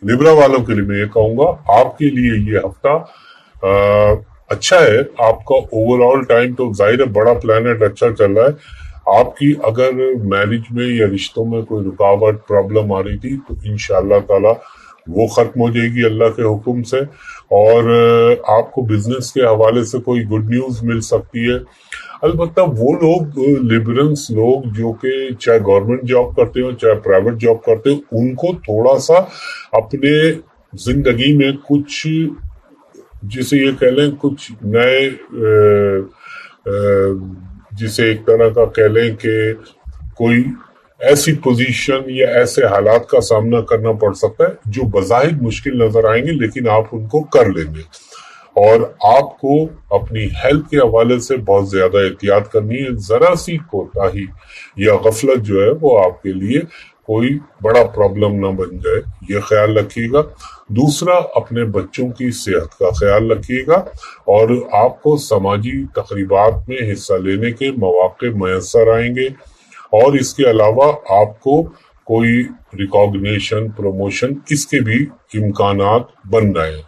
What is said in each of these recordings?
Libra वालों के लिए मैं ये कहूंगा, आपके लिए ये हफ्ता अच्छा है। आपका ओवरऑल टाइम तो जाहिर है बड़ा प्लानट अच्छा चल रहा है। आपकी अगर मैरिज में या रिश्तों में कोई रुकावट प्रॉब्लम आ रही थी तो इंशाअल्लाह ताला वो खत्म हो जाएगी अल्लाह के हुक्म से। और आपको बिजनेस के हवाले से कोई गुड न्यूज मिल सकती है। अलबत्ता वो लोग लिबरल्स लोग जो कि चाहे गवर्नमेंट जॉब करते हो चाहे प्राइवेट जॉब करते हो, उनको थोड़ा सा अपने जिंदगी में कुछ, जिसे ये कह लें कुछ नए जिसे एक तरह का कह लें कि कोई ऐसी पोजीशन या ऐसे हालात का सामना करना पड़ सकता है जो बज़ाहिर मुश्किल नजर आएंगे, लेकिन आप उनको कर लेंगे। और आपको अपनी हेल्थ के हवाले से बहुत ज्यादा एहतियात करनी है। जरा सी कोताही या गफलत जो है वो आपके लिए कोई बड़ा प्रॉब्लम ना बन जाए, ये ख्याल रखिएगा। दूसरा, अपने बच्चों की सेहत का ख्याल रखिएगा और आपको समाजी तकरीबात में हिस्सा लेने के मौके मैसर आएंगे। और इसके अलावा आपको कोई रिकॉग्निशन, प्रमोशन, इसके भी इम्कानात बन रहे हैं।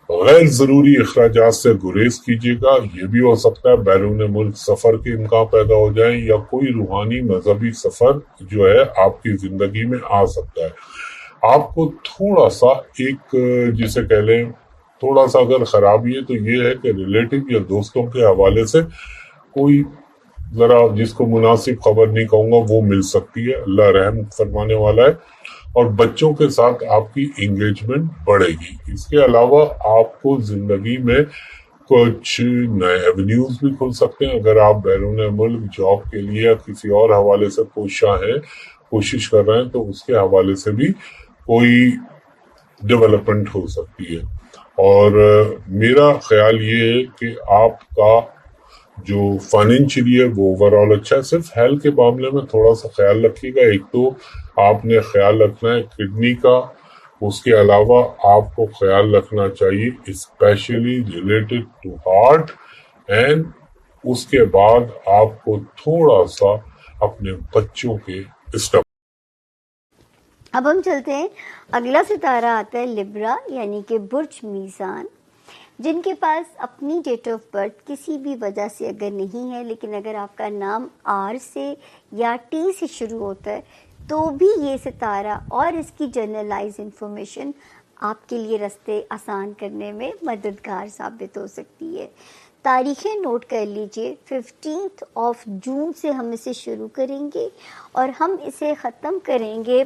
गैर जरूरी अखराजात से गुरेज कीजिएगा। ये भी हो सकता है बैरून मुल्क सफर के इम्कान पैदा हो जाए या कोई रूहानी मजहबी सफर जो है आपकी जिंदगी में आ सकता है। आपको थोड़ा सा एक जिसे कह लें थोड़ा सा अगर खराबी है तो ये है कि रिलेटिव या दोस्तों के हवाले से कोई जरा जिसको मुनासिब खबर नहीं कहूंगा वो मिल सकती है, अल्लाह रहम फरमाने वाला है। और बच्चों के साथ आपकी एंगेजमेंट बढ़ेगी। इसके अलावा आपको जिंदगी में कुछ नए एवेन्यूज भी खुल सकते हैं। अगर आप बैरून मुल्क जॉब के लिए या किसी और हवाले से कोशिश कर रहे हैं तो उसके हवाले से भी कोई डेवलपमेंट हो सकती है। और मेरा ख्याल ये है कि आपका जो फाइनेंशियली है वो ओवरऑल अच्छा है। सिर्फ हेल्थ के मामले में थोड़ा सा ख्याल रखिएगा। एक तो आपने ख्याल रखना है किडनी का, उसके अलावा आपको ख्याल रखना चाहिए specially related to heart, and उसके बाद आपको थोड़ा सा अपने बच्चों के स्टफ। अब हम चलते हैं, अगला सितारा आता है लिब्रा यानी कि बुर्ज मीज़ान। जिनके पास अपनी डेट ऑफ बर्थ किसी भी वजह से अगर नहीं है, लेकिन अगर आपका नाम आर से या टी से शुरू होता है तो भी ये सितारा और इसकी जनरलाइज इंफॉर्मेशन आपके लिए रास्ते आसान करने में मददगार साबित हो सकती है। तारीखें नोट कर लीजिए। 15 जून से हम इसे शुरू करेंगे और हम इसे ख़त्म करेंगे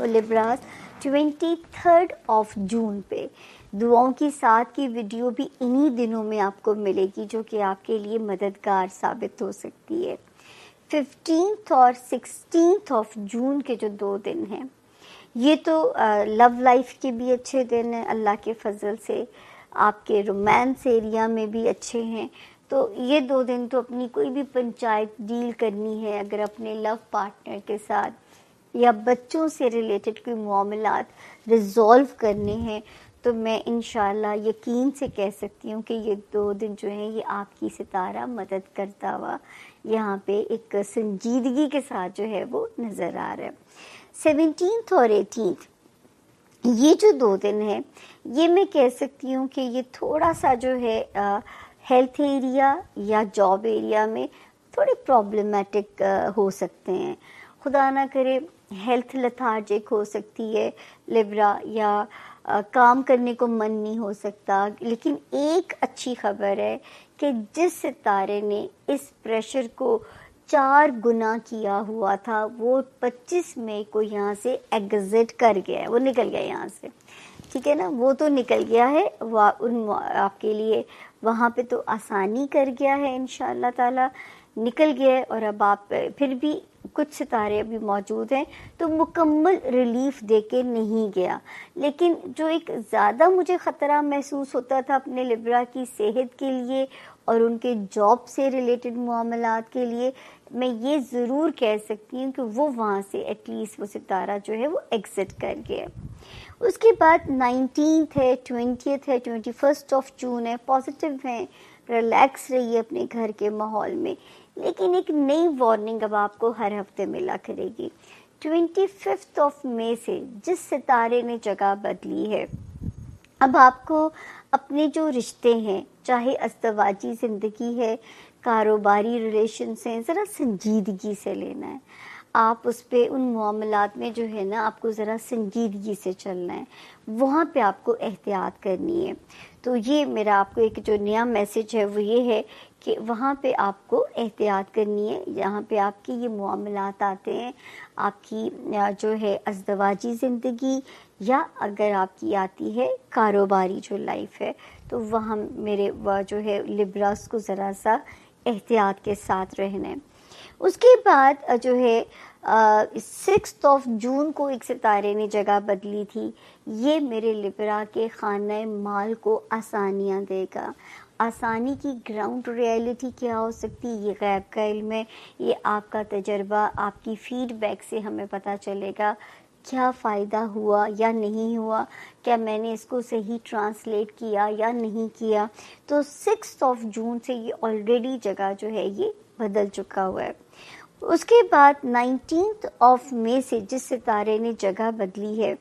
लिब्रास 23 जून पे। दुआओं की साथ की वीडियो भी इन्हीं दिनों में आपको मिलेगी जो कि आपके लिए मददगार साबित हो सकती है। 15 और 16 जून के जो 2 दिन हैं ये तो लव लाइफ के भी अच्छे दिन हैं, अल्लाह के फजल से आपके रोमांस एरिया में भी अच्छे हैं। तो ये 2 दिन तो अपनी कोई भी पंचायत डील करनी है, अगर अपने लव पार्टनर के साथ या बच्चों से रिलेटेड कोई मामलात रिजॉल्व करने हैं, तो मैं इंशाल्लाह यकीन से कह सकती हूँ कि ये 2 दिन जो हैं ये आपकी सितारा मदद करता हुआ यहाँ पे एक संजीदगी के साथ जो है वो नज़र आ रहा है। 17 और 18 ये जो 2 दिन हैं ये मैं कह सकती हूँ कि ये थोड़ा सा जो है हेल्थ एरिया या जॉब एरिया में थोड़े प्रॉब्लमेटिक हो सकते हैं। खुदा ना करे हेल्थ लथार्जिक हो सकती है लिब्रा, या काम करने को मन नहीं हो सकता। लेकिन एक अच्छी खबर है कि जिस सितारे ने इस प्रेशर को 4 गुना किया हुआ था वो 25 मई को यहाँ से एग्जिट कर गया है, वो निकल गया यहाँ से, ठीक है ना, वो तो निकल गया है। आपके लिए वहाँ पे तो आसानी कर गया है, इंशाअल्लाह ताला निकल गया है। और अब आप फिर भी कुछ सितारे अभी मौजूद हैं तो मुकम्मल रिलीफ देके नहीं गया। लेकिन जो एक ज़्यादा मुझे ख़तरा महसूस होता था अपने लिब्रा की सेहत के लिए और उनके जॉब से रिलेटेड मामलात के लिए, मैं ये ज़रूर कह सकती हूँ कि वो वहाँ से एटलीस्ट वो सितारा जो है वो एग्जिट कर गया। उसके बाद 19 है, 20 है, 21 जून है, पॉजिटिव हैं, रिलैक्स रहिए अपने घर के माहौल में। लेकिन एक नई वार्निंग अब आपको हर हफ्ते मिला करेगी। 25 मई से जिस सितारे ने जगह बदली है, अब आपको अपने जो रिश्ते हैं, चाहे अज़दवाजी ज़िंदगी है, कारोबारी रिलेशन्स हैं, ज़रा संजीदगी से लेना है। आप उस पे उन मामलात में जो है ना, आपको ज़रा संजीदगी से चलना है, वहाँ पे आपको एहतियात करनी है। तो ये मेरा आपको एक जो नया मैसेज है वो ये है कि वहाँ पे आपको एहतियात करनी है। यहाँ पे आपके ये मामलात आते हैं, आपकी जो है अज़दवाजी ज़िंदगी, या अगर आपकी आती है कारोबारी जो लाइफ है, तो वहाँ मेरे जो है लिब्रास को ज़रा सा एहतियात के साथ रहना है। उसके बाद जो है 6 जून को एक सितारे ने जगह बदली थी। ये मेरे लिब्रा के खाने माल को आसानियाँ देगा। आसानी की ग्राउंड रियलिटी क्या हो सकती है, ये गैब का इल्म है। ये आपका तजर्बा, आपकी फीडबैक से हमें पता चलेगा क्या फ़ायदा हुआ या नहीं हुआ, क्या मैंने इसको सही ट्रांसलेट किया या नहीं किया। तो 6 जून से ये ऑलरेडी जगह जो है ये बदल चुका हुआ है। उसके बाद 19 मई से जिस सितारे ने जगह बदली है,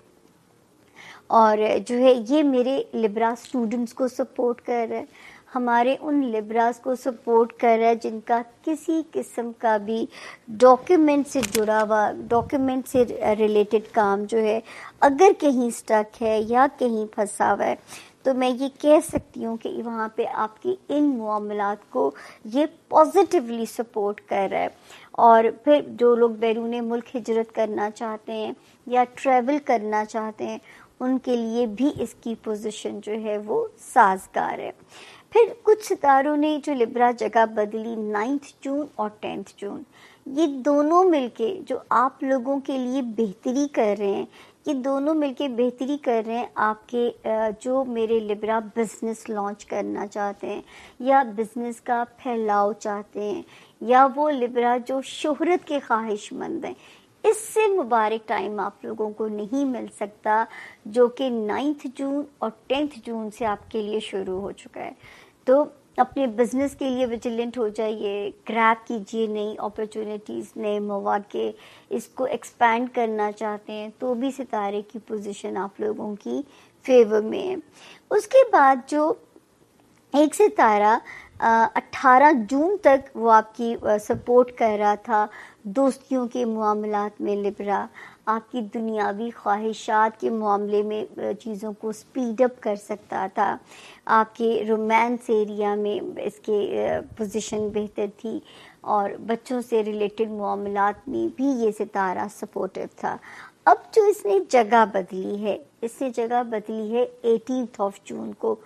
और जो है ये मेरे लिब्रा स्टूडेंट्स को सपोर्ट कर रहा है, हमारे उन लिब्रास को सपोर्ट कर रहा है जिनका किसी किस्म का भी डॉक्यूमेंट से जुड़ा हुआ, डॉक्यूमेंट से रिलेटेड काम जो है अगर कहीं स्टक है या कहीं फंसा हुआ है, तो मैं ये कह सकती हूँ कि वहाँ पे आपकी इन मामलात को ये पॉजिटिवली सपोर्ट कर रहा है। और फिर जो लोग बैरून मुल्क हिजरत करना चाहते हैं या ट्रैवल करना चाहते हैं, उनके लिए भी इसकी पोजीशन जो है वो साजगार है। फिर कुछ सितारों ने जो लिब्रा जगह बदली 9 जून और 10 जून, ये दोनों मिलके जो आप लोगों के लिए बेहतरी कर रहे हैं, ये दोनों मिलके बेहतरी कर रहे हैं आपके जो मेरे लिब्रा बिज़नेस लॉन्च करना चाहते हैं या बिज़नेस का फैलाव चाहते हैं, या वो लिब्रा जो शोहरत के ख्वाहिशमंद हैं। इससे मुबारक टाइम आप लोगों को नहीं मिल सकता जो कि 9 जून और 10 जून से आपके लिए शुरू हो चुका है। तो अपने बिज़नेस के लिए विजिलेंट हो जाइए, ग्रैब कीजिए नई अपॉर्चुनिटीज़, नए मौके। इसको एक्सपैंड करना चाहते हैं तो भी सितारे की पोजीशन आप लोगों की फेवर में है। उसके बाद जो एक सितारा 18 जून तक वो आपकी सपोर्ट कर रहा था दोस्तियों के मामलात में, लिब्रा आपकी दुनियावी ख्वाहिशात के मामले में चीज़ों को स्पीड अप कर सकता था, आपके रोमांस एरिया में इसके पोजीशन बेहतर थी, और बच्चों से रिलेटेड मामलात में भी ये सितारा सपोर्टिव था। अब जो इसने जगह बदली है, इसने जगह बदली है 18 जून को।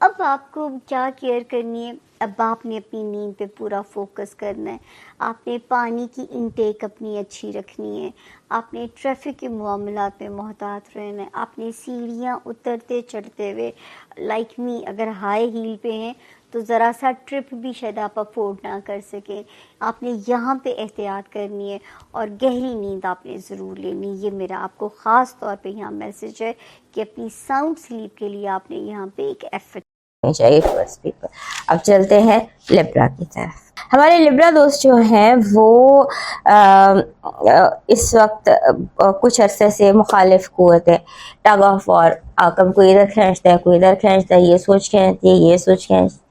अब आपको क्या केयर करनी है, अब आपने अपनी नींद पे पूरा फोकस करना है, आपने पानी की इनटेक अपनी अच्छी रखनी है, आपने ट्रैफिक के मामलात में मोहतात रहना है, आपने सीढ़ियाँ उतरते चढ़ते हुए लाइक मी अगर हाई हील पे हैं तो ज़रा सा ट्रिप भी शायद आप अफोर्ड ना कर सकें, आपने यहाँ पे एहतियात करनी है और गहरी नींद आपने ज़रूर लेनी। ये मेरा आपको ख़ास तौर पे यहाँ मैसेज है कि अपनी साउंड स्लीप के लिए आपने यहाँ पे एक एफर्ट चाहिए फर्स्ट पीपल। अब चलते हैं लिब्रा की तरफ। हमारे लिब्रा दोस्त जो हैं वो इस वक्त कुछ अरसे से मुखालिफ कुव्वतें टग ऑफ वॉर, आकम को इधर खींचता है, कोई इधर खींचता है, ये सोच खींचती है, ये सोच खींचती,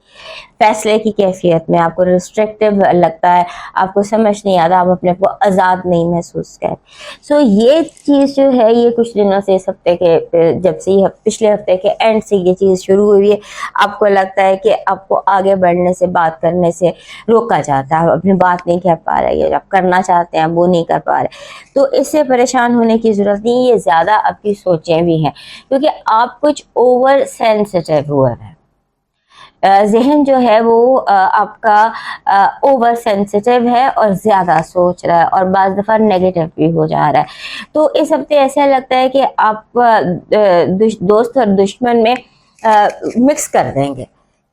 फैसले की कैफियत में आपको रिस्ट्रिक्टिव लगता है, आपको समझ नहीं आता, आप अपने को आज़ाद नहीं महसूस कर। सो ये चीज़ जो है ये कुछ दिनों से, इस हफ्ते के जब से ये पिछले हफ्ते के एंड से ये चीज़ शुरू हुई है, आपको लगता है कि आपको आगे बढ़ने से, बात करने से रोका जाता है, आप अपनी बात नहीं कह पा रहे, आप करना चाहते हैं वो नहीं कर पा रहे। तो इससे परेशान होने की ज़रूरत नहीं, ये ज़्यादा आपकी सोचें भी हैं क्योंकि आप कुछ ओवर सेंसिटिव हुए हैं। जहन जो है वो आपका ओवर सेंसिटिव है और ज़्यादा सोच रहा है और बाज़ दफ़ा नेगेटिव भी हो जा रहा है। तो इस हफ्ते ऐसा लगता है कि आप दोस्त और दुश्मन में मिक्स कर देंगे,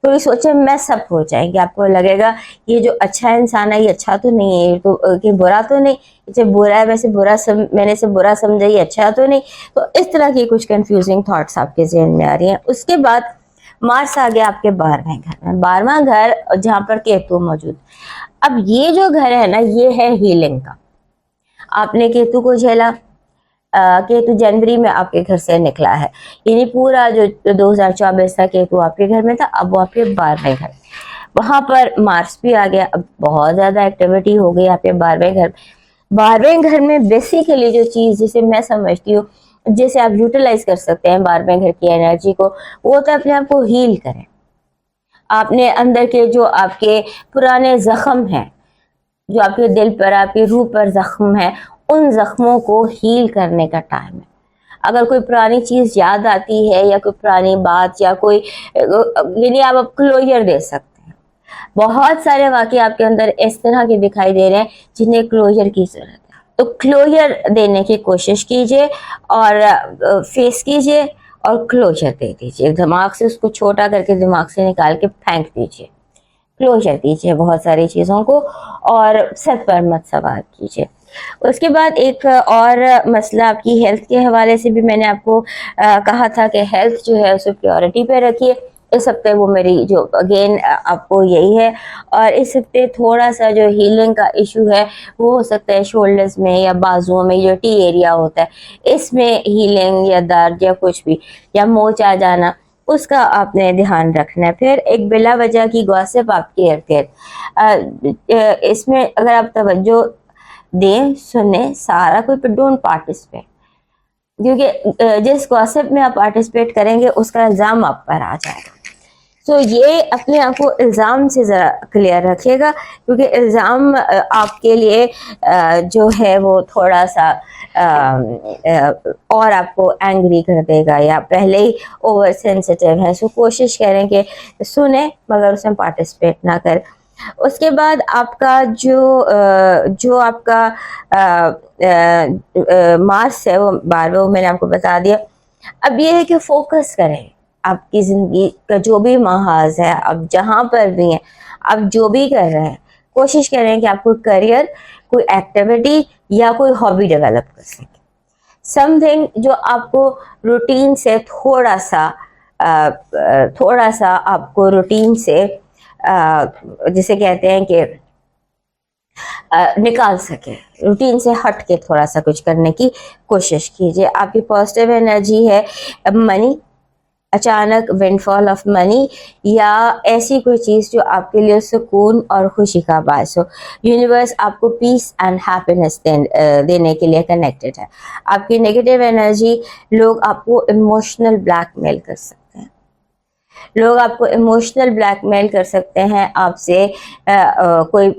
थोड़ी सोचें मैस अप हो जाएंगे। आपको लगेगा ये जो अच्छा इंसान है ये अच्छा तो नहीं है, ये तो कि बुरा तो नहीं, ये बुरा है, वैसे मैंने इसे बुरा समझा, ये अच्छा तो नहीं। तो इस तरह की कुछ कंफ्यूजिंग थॉट्स आपके जहन में आ रही हैं। उसके बाद मार्स आ गया आपके 12वें घर में, 12वां घर जहाँ पर केतु मौजूद। अब ये जो घर है ना, ये है हीलिंग का। آپ نے کیتو کو جھیلا، کیتو جنوری میں آپ کے گھر سے نکلا ہے، یعنی پورا جو 2024 تھا کیتو آپ کے گھر میں تھا، اب وہ آپ کے 12ویں گھر، وہاں پر مارس بھی آ گیا، اب بہت زیادہ ایکٹیویٹی ہو گئی آپ کے 12ویں گھر۔ 12ویں گھر میں بیسیکلی جو چیز جسے میں سمجھتی ہوں جسے آپ یوٹیلائز کر سکتے ہیں 12ویں گھر کی انرجی کو، وہ تو اپنے آپ کو ہیل کریں۔ آپ نے اندر کے جو آپ کے پرانے زخم ہیں، جو آپ کے دل پر آپ کی روح پر زخم ہے، ان زخموں کو ہیل کرنے کا ٹائم ہے۔ اگر کوئی پرانی چیز یاد آتی ہے یا کوئی پرانی بات یا کوئی، یعنی آپ اب کلوجر دے سکتے ہیں۔ بہت سارے واقعے آپ کے اندر اس طرح کے دکھائی دے رہے ہیں جنہیں کلوجر کی ضرورت ہے، تو کلوجر دینے کی کوشش کیجئے اور فیس کیجئے اور کلوجر دے دیجئے، دماغ سے اس کو چھوٹا کر کے دماغ سے نکال کے پھینک دیجئے، کلوجر دیجئے بہت ساری چیزوں کو، اور سر پر مت سوار کیجئے۔ اس کے بعد ایک اور مسئلہ آپ کی ہیلتھ کے حوالے سے بھی میں نے آپ کو کہا تھا کہ ہیلتھ جو ہے اسے پیورٹی پہ رکھیے۔ اس ہفتے وہ میری جو اگین آپ کو یہی ہے، اور اس ہفتے تھوڑا سا جو ہیلنگ کا ایشو ہے وہ ہو سکتا ہے شولڈرز میں یا بازوؤں میں، جو ٹی ایریا ہوتا ہے اس میں ہیلنگ یا درد یا کچھ بھی یا موچ آ جانا، اس کا آپ نے دھیان رکھنا ہے۔ پھر ایک بلا وجہ کی گوسپ آپ کے ارد گرد، اس میں اگر آپ توجہ دیں، سنیں سارا کوئی، ڈونٹ پارٹیسپیٹ، کیونکہ جس گوسپ میں آپ پارٹیسپیٹ کریں گے اس کا الزام آپ پر آ جائے گا۔ تو یہ اپنے آپ کو الزام سے ذرا کلیئر رکھیے گا، کیونکہ الزام آپ کے لیے جو ہے وہ تھوڑا سا اور آپ کو اینگری کر دے گا، یا پہلے ہی اوور سینسٹیو ہے، سو کوشش کریں کہ سنیں مگر اس میں پارٹیسپیٹ نہ کریں۔ اس کے بعد آپ کا جو آپ کا مارس ہے وہ 12 میں نے آپ کو بتا دیا۔ اب یہ ہے کہ فوکس کریں، آپ کی زندگی کا جو بھی محاذ ہے، آپ جہاں پر بھی ہیں، آپ جو بھی کر رہے ہیں، کوشش کریں کہ آپ کوئی کریئر، کوئی ایکٹیویٹی یا کوئی ہابی ڈیولپ کر سکیں، سم تھنگ جو آپ کو روٹین سے تھوڑا سا آپ کو روٹین سے جسے کہتے ہیں کہ نکال سکے، روٹین سے ہٹ کے تھوڑا سا کچھ کرنے کی کوشش کیجیے۔ آپ کی پازیٹیو انرجی ہے منی، اچانک ونڈ فال آف منی، یا ایسی کوئی چیز جو آپ کے لیے سکون اور خوشی کا باعث ہو۔ یونیورس آپ کو پیس اینڈ ہیپینس دینے کے لیے کنیکٹڈ ہے۔ آپ کی نیگیٹو انرجی، لوگ آپ کو ایموشنل بلیک میل کر سکتے ہیں، لوگ آپ کو ایموشنل بلیک میل کر سکتے ہیں، آپ سے کوئی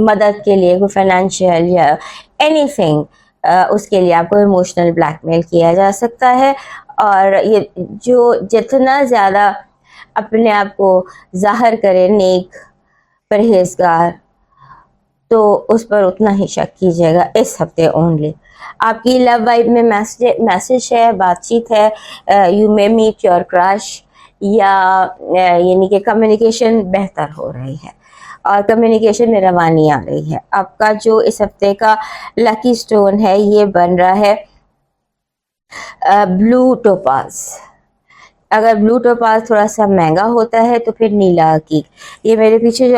مدد کے لیے، کوئی فائنینشیل یا اینی تھنگ، اس کے لیے آپ کو ایموشنل بلیک میل کیا جا سکتا ہے۔ اور یہ جو جتنا زیادہ اپنے آپ کو ظاہر کرے نیک، پرہیزگار، تو اس پر اتنا ہی شک کیجیے گا اس ہفتے اونلی۔ آپ کی لو وائب میں میسج ہے، بات چیت ہے، یو مے میٹ یور کرش، یا یعنی کہ کمیونیکیشن بہتر ہو رہی ہے اور کمیونیکیشن میں روانی آ رہی ہے۔ آپ کا جو اس ہفتے کا لکی سٹون ہے یہ بن رہا ہے بلو ٹوپاز۔ اگر بلو ٹوپاز تھوڑا سا مہنگا ہوتا ہے تو پھر نیلا عقیق۔ یہ میرے پیچھے جو